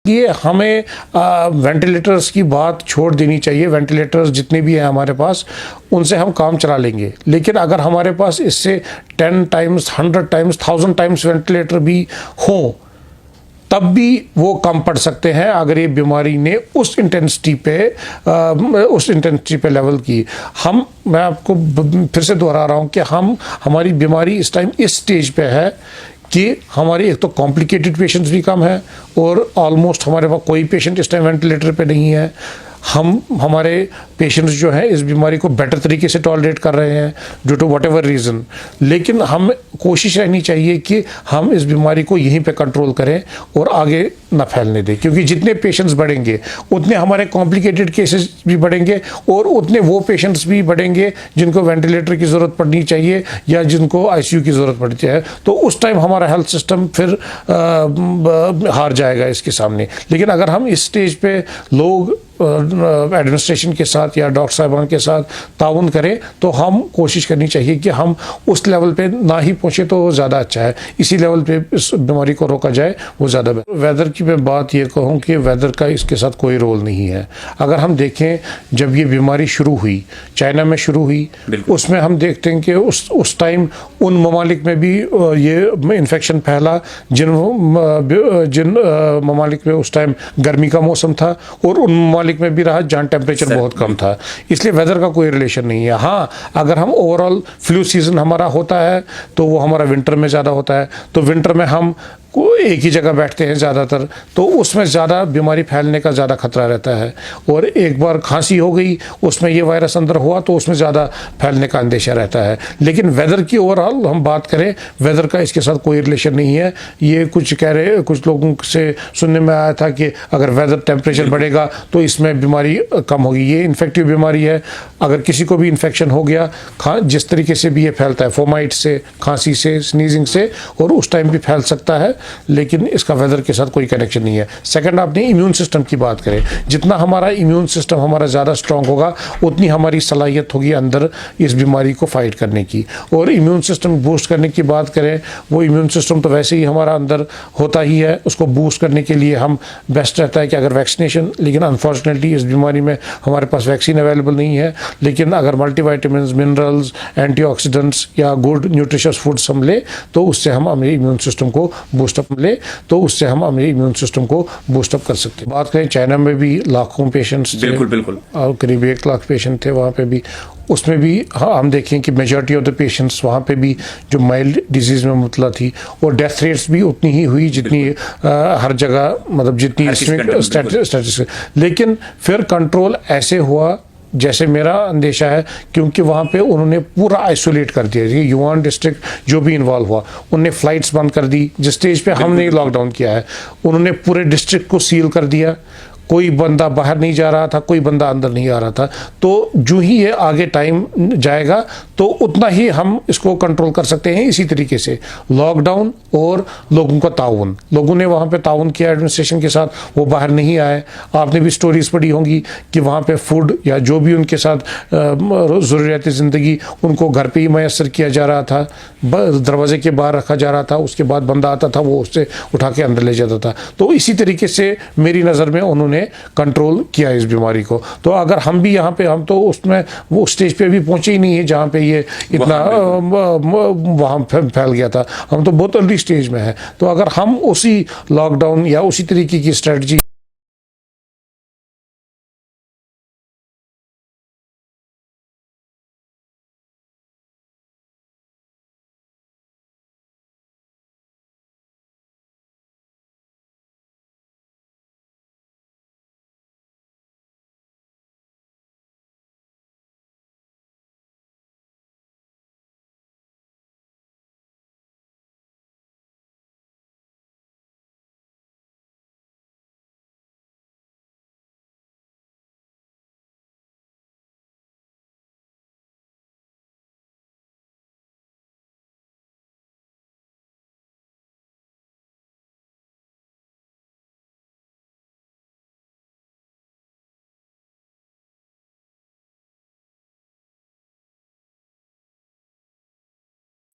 ये हमें वेंटिलेटर्स की बात छोड़ देनी चाहिए। वेंटिलेटर्स जितने भी हैं हमारे पास, उनसे हम काम चला लेंगे, लेकिन अगर हमारे पास इससे 10 टाइम्स 100 टाइम्स 1000 टाइम्स वेंटिलेटर भी हो, तब भी वो कम पड़ सकते हैं अगर ये बीमारी ने उस इंटेंसिटी पे लेवल की। मैं आपको फिर से दोहरा रहा हूँ कि हमारी बीमारी इस टाइम इस स्टेज पे है कि हमारी एक तो कॉम्प्लिकेटेड पेशेंट्स भी कम है और ऑलमोस्ट हमारे पास कोई पेशेंट इस टाइम वेंटिलेटर पे नहीं है। हमारे पेशेंट्स जो हैं इस बीमारी को बेटर तरीके से टॉलरेट कर रहे हैं due to whatever reason, लेकिन हम कोशिश रहनी चाहिए कि हम इस बीमारी को यहीं पे कंट्रोल करें और आगे ना फैलने दें, क्योंकि जितने पेशेंट्स बढ़ेंगे उतने हमारे कॉम्प्लिकेटेड केसेस भी बढ़ेंगे और उतने वो पेशेंट्स भी बढ़ेंगे जिनको वेंटिलेटर की ज़रूरत पड़नी चाहिए या जिनको आईसीयू की ज़रूरत पड़ती है। तो उस टाइम हमारा हेल्थ सिस्टम फिर हार जाएगा इसके सामने। लेकिन अगर हम इस स्टेज पे लोग एडमिनिस्ट्रेशन के साथ या डॉक्टर साहबान के साथ ताउन करें, तो हम कोशिश करनी चाहिए कि हम उस लेवल पे ना ही पहुँचे तो ज़्यादा अच्छा है। इसी लेवल पे इस बीमारी को रोका जाए वो ज़्यादा बेहतर। वेदर की मैं बात ये कहूँ कि वेदर का इसके साथ कोई रोल नहीं है। अगर हम देखें, जब ये बीमारी शुरू हुई, चाइना में शुरू हुई, उसमें हम देखते हैं कि उस टाइम उन ममालिक में भी ये इन्फेक्शन फैला जिन ममालिक में उस टाइम गर्मी का मौसम था, और उन ममालिक में भी रहा जहाँ टेम्परेचर बहुत कम था। इसलिए वेदर का कोई रिलेशन नहीं है। हाँ, अगर हम ओवरऑल फ्लू सीजन हमारा होता है तो वो हमारा विंटर में ज़्यादा होता है, तो विंटर में हम एक ही जगह बैठते हैं ज़्यादातर, तो उसमें ज़्यादा बीमारी फैलने का ज़्यादा खतरा रहता है। और एक बार खांसी हो गई, उसमें ये वायरस अंदर हुआ तो उसमें ज़्यादा फैलने का अंदेशा रहता है। लेकिन वेदर की ओवरऑल हम बात करें, वेदर का इसके साथ कोई रिलेशन नहीं है। ये कुछ लोगों से सुनने में आया था कि अगर वेदर टेम्परेचर बढ़ेगा तो इसमें बीमारी कम होगी। ये इन्फेक्टिव बीमारी है। अगर किसी को भी इन्फेक्शन हो गया, जिस तरीके से भी ये फैलता है, फोमाइट से, खांसी से, स्नीजिंग से, और उस टाइम भी फैल सकता है, लेकिन इसका वेदर के साथ कोई कनेक्शन नहीं है। सेकंड, आपने इम्यून सिस्टम की बात करें, जितना हमारा इम्यून सिस्टम हमारा ज़्यादा स्ट्रांग होगा, उतनी हमारी सलाहियत होगी अंदर इस बीमारी को फाइट करने की। और इम्यून सिस्टम बूस्ट करने की बात करें, वो इम्यून सिस्टम तो वैसे ही हमारा अंदर होता ही है। उसको बूस्ट करने के लिए हम बेस्ट रहता है कि अगर वैक्सीनेशन, लेकिन अनफॉर्चुनेटली इस बीमारी में हमारे पास वैक्सीन अवेलेबल नहीं है। लेकिन अगर मल्टीविटामिन्स, मिनरल्स, एंटीऑक्सीडेंट्स या गुड न्यूट्रिशियस फूड्स हम ले, तो उससे हम अपने इम्यून सिस्टम को बूस्टअप तो उससे हम अपने इम्यून सिस्टम को बूस्टअप कर सकते हैं। बात करें, चाइना में भी लाखों पेशेंट्स थे, बिल्कुल और करीब 1 लाख पेशेंट थे वहाँ पे भी। उसमें भी हम देखें कि मेजॉरिटी ऑफ द पेशेंट्स वहाँ पे भी जो माइल्ड डिजीज़ में मुबतला थी, और डेथ रेट्स भी उतनी ही हुई जितनी हर जगह, मतलब जितनी स्टैटिस्टिक्स। लेकिन फिर कंट्रोल ऐसे हुआ जैसे मेरा अंदेशा है, क्योंकि वहाँ पे उन्होंने पूरा आइसोलेट कर दिया। ये युआन डिस्ट्रिक्ट जो भी इन्वॉल्व हुआ, उन्होंने फ़्लाइट्स बंद कर दी। जिस स्टेज पे हमने लॉकडाउन किया है, उन्होंने पूरे डिस्ट्रिक्ट को सील कर दिया। कोई बंदा बाहर नहीं जा रहा था, कोई बंदा अंदर नहीं आ रहा था। तो जो ही ये आगे टाइम जाएगा तो उतना ही हम इसको कंट्रोल कर सकते हैं। इसी तरीके से लॉकडाउन और लोगों का ताउन, लोगों ने वहाँ पे ताउन किया एडमिनिस्ट्रेशन के साथ, वो बाहर नहीं आए। आपने भी स्टोरीज पढ़ी होंगी कि वहाँ पे फूड या जो भी उनके साथ ज़रूरियात ज़िंदगी, उनको घर पे ही मैसर किया जा रहा था, दरवाजे के बाहर रखा जा रहा था। उसके बाद बंदा आता था, वो उससे उठा के अंदर ले जाता था। तो इसी तरीके से मेरी नज़र में उन्होंने कंट्रोल किया इस बीमारी को। तो अगर हम भी यहाँ पे, हम तो उसमें वो स्टेज पे भी पहुंचे ही नहीं है जहाँ पे ये इतना वहाँ फैल गया था। हम तो बहुत अर्ली स्टेज में है। तो अगर हम उसी लॉकडाउन या उसी तरीके की स्ट्रेटजी